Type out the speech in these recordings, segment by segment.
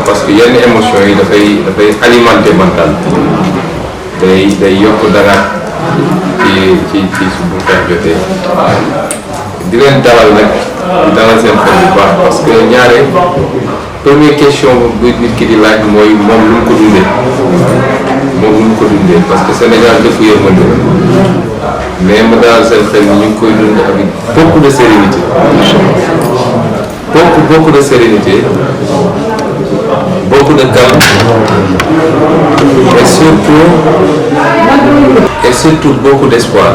parce que yenn émotion yi dafay alimenter mental day yokk dara ci su bu xeex jotee di leen dalal nag di dalal seen xel bu baax parce que ñaare première question bu nit ki di laaj mooy moom lu mu ko dundee parce que Sénégal dëkk yërmande la mais mu dalal seen xel ni ñu ngi koy dund avec beaucoup de sérénité beaucoup de sérénité, beaucoup de calme et surtout beaucoup d'espoir.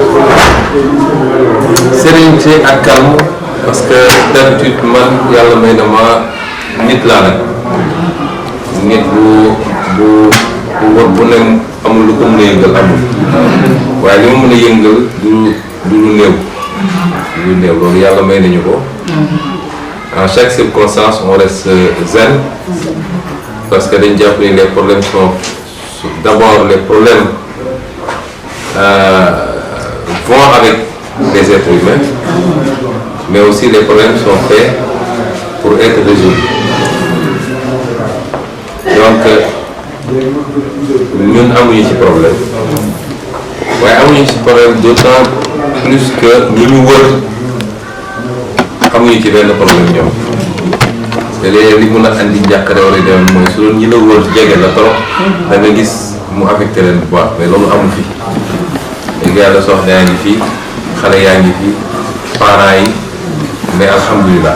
Sérénité et calme parce que d'habitude man yàlla may na ma nit laa nag nit bu ne amul lu ko mën a yëngal amul waaye li ma mën a yëngal du lu néew loolu yàlla may nañu ko. En chaque circonstance, on reste zen parce que les problèmes sont d'abord les problèmes vont avec les êtres humains, mais aussi les problèmes sont faits pour être résolus. Donc, nous avons un problème. Oui, nous avons un problème d'autant plus que nous xamuñu ci benn problème ñoom te léegi li mun a andi njàkkare wala dem mooy su doon ñi la wër jege la trop da nga gis mu affecté leen bu baax mais loolu amul fi léegi yàlla soxna yaa ngi fii xale yaa ngi fii parents yi mais alhamdulilah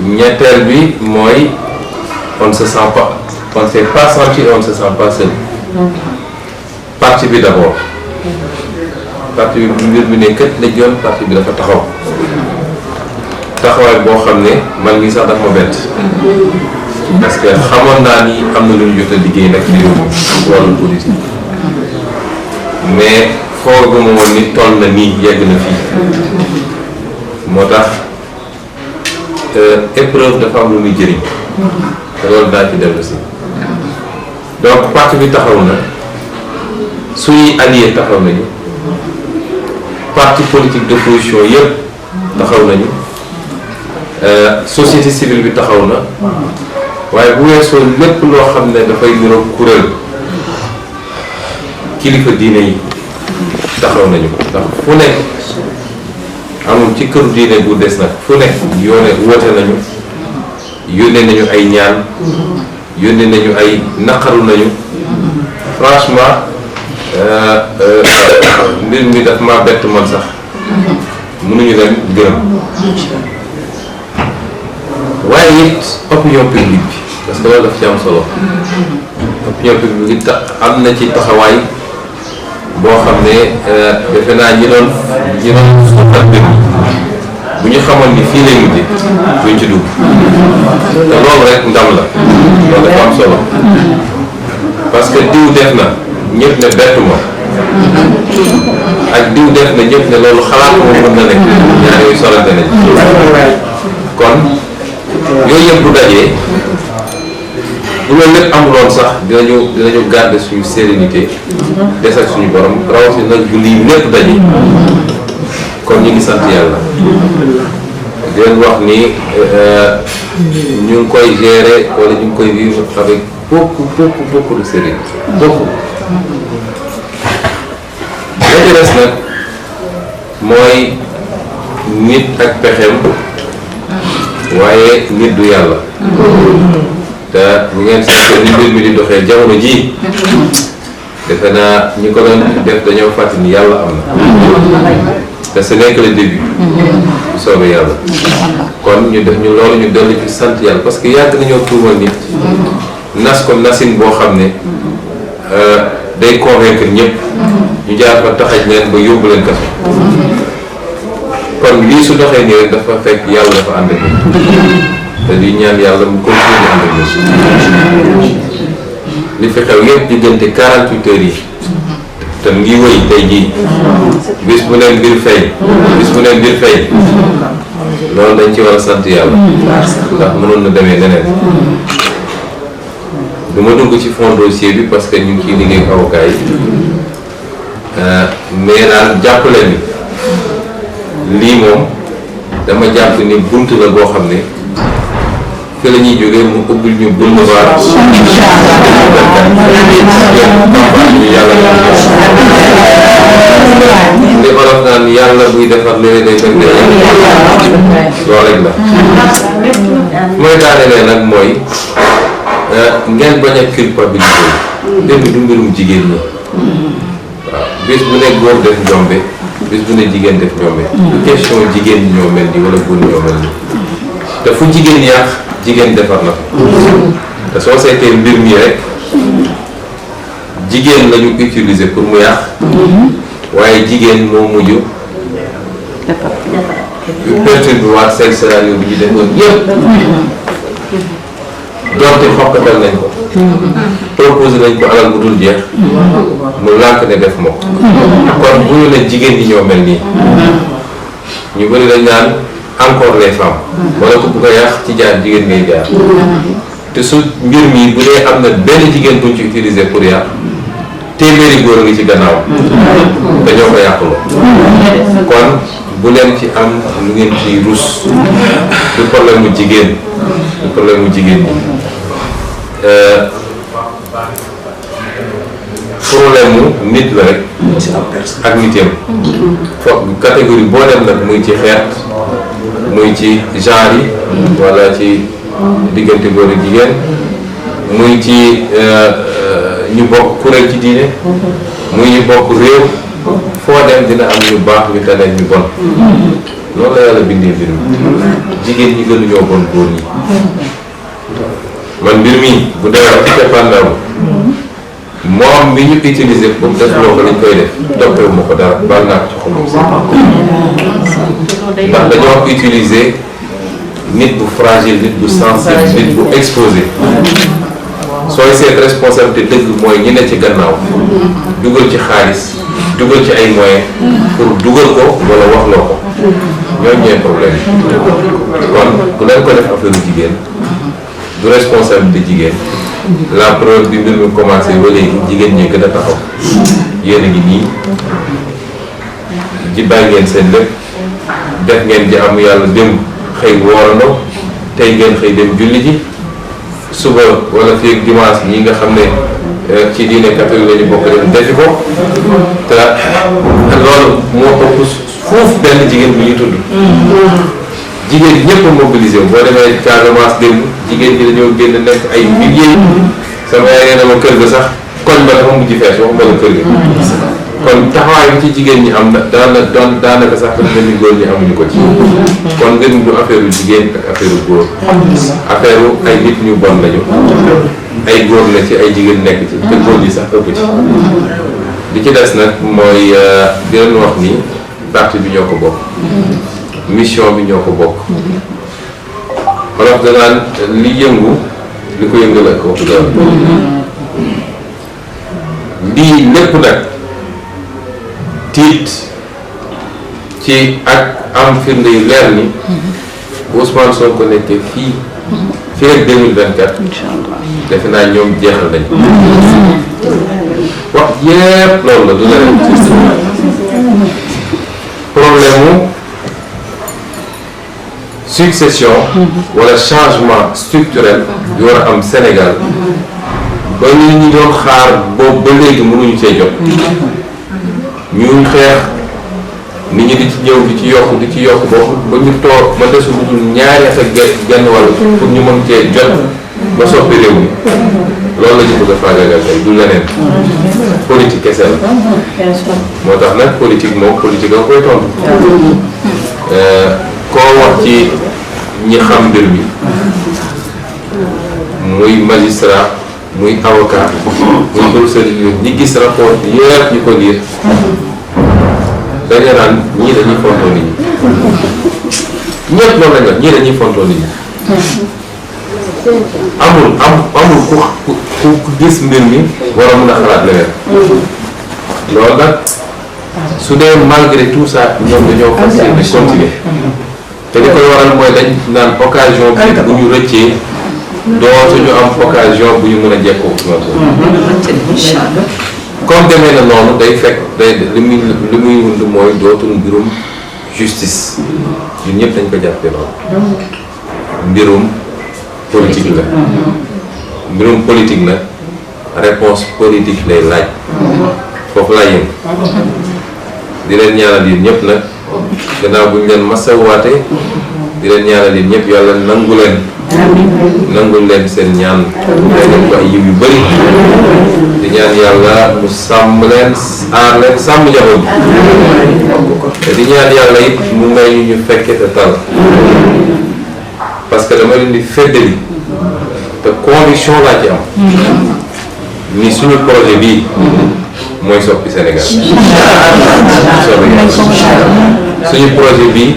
ñetteel bi mooy on se sent pas senti on se sent pas seul parti bi d'abord parti bi mbir mi ne kët la joon parti bi dafa taxawaay boo xam ne man ngi sax dafa ma bett parce que xamoon naa ni am na lu ñu jot a liggéey nag ci réew mi wàllu politique mais fooguma woon ni toll na nii yegg na fii moo tax épreuve dafa am lu muy jëriñ te loolu daa ci dellu si donc parti bi taxaw na suñuy alliés taxaw nañu parti politique d'opposition yëpp taxaw nañu société civile bi taxaw na waaye bu weesoo lépp loo xam ne dafay niroog kuréel kilifa diine yi taxaw nañu ndax fu nekk amul ci këru diine bu des nag fu nekk woote nañu yónnee nañu ay ñaan yónnee nañu ay naqaru nañu franchement mbir mi daf maa bett man sax mënuñu leen gërëm waaye it opinion publique bi parce que loolu daf ci am solo opinion publique bi am na ci taxawaay boo xam ne defe naa ñi doon suuxat mbir mi bu ñu xamoon ni fii lay mujj duñ ci dugg te loolu rek ndam la loolu dafa am solo parce que diw def na ñëpp ne bettu ma ak diw def na ñëpp ne loolu xalaat moom mën na nekk ñaar yooyu solante nañ kon yooyu yëpp bu dajee bu loolu lépp amuloon sax dinañu garder suñu sérénité des ak suñu borom rawatina nag bu lii lépp daje kon ñu ngi sant yàlla di leen wax ni ñu ngi koy gérer wala ñu ngi koy vivre avec beaucoup de sérénité beaucoup. la ci des nag mooy nit ak pexem waaye nit du yàlla te bu ngeen seetee ni mbir mi di doxee jamono ji defe naa ñi ko doon def dañoo fàttali ni yàlla am na te ce n'est que le début bu soobee yàlla kon ñu def ñu loolu ñu dolli ci sant yàlla parce que yàgg nañoo tuumal nit nas ko nasin boo xam ne day convaincre ñëpp ñu jaar fa taxaj leen ba yóbbu leen kaso kon lii su doxee nii rek dafa fekk yàlla dafa ànd ak te di ñaan yàlla mu continuer ànd ak li fi xew yëpp diggante 48 heures yi te ngi wëy tey jii bis bu neen mbir fay loolu dañ ci war a sant yàlla ndax mënoon na demee neneen du ma dugg ci fond dossier bi parce que ñu ngi ciy liggéey ak avocat yi mais daal jàppale ni lii moom dama jàpp ni bunt la boo xam ne fi la ñuy jógee mu ubbil ñu boulevard campagne yàlla li olof naan yàlla buy defar léeg-léeg day fekk loolu rek la mooy daanelee nag mooy ngeen bañ a culpabilité démb du mbirum jigéen ñi waaw bés bu ne góor def njombe bés bu ne jigéen def njombe du question jigéen ñi ñoo mel ni wala góor ñoo mel ni te fu jigéen yàq jigéen defar na te soo seetee mbir mi rek jigéen lañu utiliser pour mu yàq waaye jigéen moo mujj perturber waa seen scénario bi ñu defoon yëpp donte xokkatal nañ ko proposé nañ ko alal bu dul jeex mu lànk ne def moo kon bu ñu ne jigéen ñi ñoo mel nii ñu bëri dañ naan encore les femmes wala ko bu ko yàq ci jaar jigéen ngay jaar te su mbir mi bu dee am na benn jigéen buñ ci utiliser pour yàq téeméeri góor ngi ci gannaaw dañoo ko yàquloo kon bu leen ci am lu ngeen ciy rus du problème mu jigéen du problème mu jigéen ñi problème mu nit la rek ak nitam foog catégorie boo dem nag muy ci xeet muy ci genre yi wala ci diggante góor ak jigéen muy ci ñu bokk kuréel ci diine muy ñu bokk réew foo dem dina am ñu baax ñu tane ñu bon loolu la yàlla bindee mbir mi jigéen ñi gënuñoo bon góor ñi man mbir mi bu demee ci cappaandaw moom mi ñu utiliser pour def loo ko lañ koy def docteur ma ko dara baal naa ko ci xolum ndax dañoo utiliser nit bu fragile nit bu sensible nit bu exposé sooy seet responsabilité dëgg mooy ñi ne ci gannaaw dugal ci xaalis dugal ci ay moyens pour dugal ko wala waxloo ko ñooñu ñooy problème kon bu leen ko def affaire jigéen du responsabilité jigéen la preuve bi mbir mi commencé ba léegi jigéen ñi gën a taxaw yéen a ngi nii ji bàyyi ngeen seen lépp def ngeen ji am yàlla dem xëy woorandoo tey ngeen xëy dem julli ji suba wala fii ak dimanche ñi nga xam ne ci diine catholique la ñu bokk dem defi ko te loolu moo ëpp foofu benn jigéen bu ñuy tudd jigéen ñi ñëpp a mobilisé boo demee Casamance démb jigéen ñi dañoo génn nekk ay milliers sama yaay nee na ma kër ga sax koñ ba dafa mujj fees waxuma la kër ga kon taxawaay bi ci jigéen ñi am na daanaka sax dafa mel ni góor ñi amuñu ko ci kon ngeen du affaire u jigéen ak affaire u góor affaire u ay nit ñu bon lañu ay góor la ci ay jigéen nekk ci te góor ñi sax ëpp ci li ci des nag mooy di leen wax ni parti bi ñoo ko bokk mission bi ñoo ko bokk wolof danaan li yëngu li ko yëngal ak ko lii lépp nag tiit ci ak am firnde yu leer ni bu Ousmane Sonko nekkee fii fii ak 2024 defe naa ñoom jeexal nañ wax yépp loolu la du leneen problème mu succession wala changement structurel bi war a am Sénégal ba ñu doon xaar boobu ba léegi mënuñu cee jot ñuy xeex nit ñi di ci ñëw di ci yokk ba ñu toog ma desul lu dul ñaari at ak genn wàll pour ñu mën cee jot ba soppi réew mi loolu la ñu bëgg a faagaagal tey du leneen politique kese la moo tax nag politique moom politique a koy tontu koo wax ci ñi xam mbir mi muy magistrat muy avocat muy professeur ñi gis rapport yëpp ñu ko liir dañu naan ñii dañuy fontoo nit ñi ñëpp loolu lañ wax ñii dañuy fontoo nit ñi amul ku gis mbir mi war a mën a xalaat leneen loolu nag su dee malgré tout ça ñoom dañoo fas yéene continuer te li koy waral mooy dañ naan occasion bi bu ñu rëccee dootuñu am occasion bu ñu mën a jekkoo comme demee na noonu day fekk li muy wund mooy dootul mbirum justice ñun ñëpp dañ ko jàppee noonu mbirum politique la mbirum politique nag réponse politique lay laaj foofu laa yem di leen ñaanal yéen ñëpp nag gannaaw bu ñu leen masawaate di leen ñaanal yéen ñëpp yàlla nangul leen seen ñaan leen ko ay yiw yu bëri di ñaan yàlla mu sàmm leen aar leen sàmm njaboot te di ñaan yàlla it mu may ñu fekke te tal parce que dama leen di feddali te conviction laa ci am ni suñu projet bii mooy soppi Sénégal suñu projet bii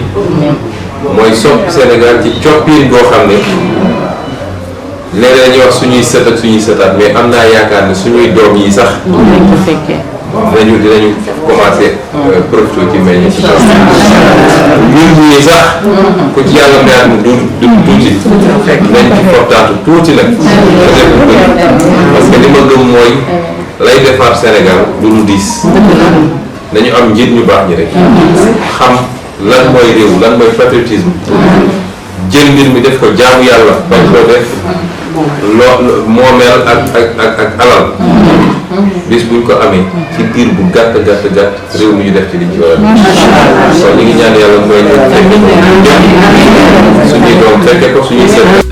mooy soppi Sénégal ci coppiin goo xam ne léeg-léeg dañuy wax suñuy sët ak suñuy sëtaat mais am naa yaakaar ne suñuy doom yi sax dinañu commencé profité ci meññ ci taw ñun ñii sax ku ci yàlla mayaat mu tuuti nañ ci fortaatu tuuti nag parce que li ma gëm mooy lay defar Sénégal du lu diis nañu am njiit ñu baax ñi rek xam lan mooy réew lan mooy patriotisme jël mbir mi def ko jaamu yàlla bañ koo def moomeel ak alal bis buñ ko amee ci diir bu gàtt réew mi ñu def ci liñ ci war a def kon ñu ngi ñaan yàlla mooy ñu fekk ko suñuy doom fekke ko suñuy sët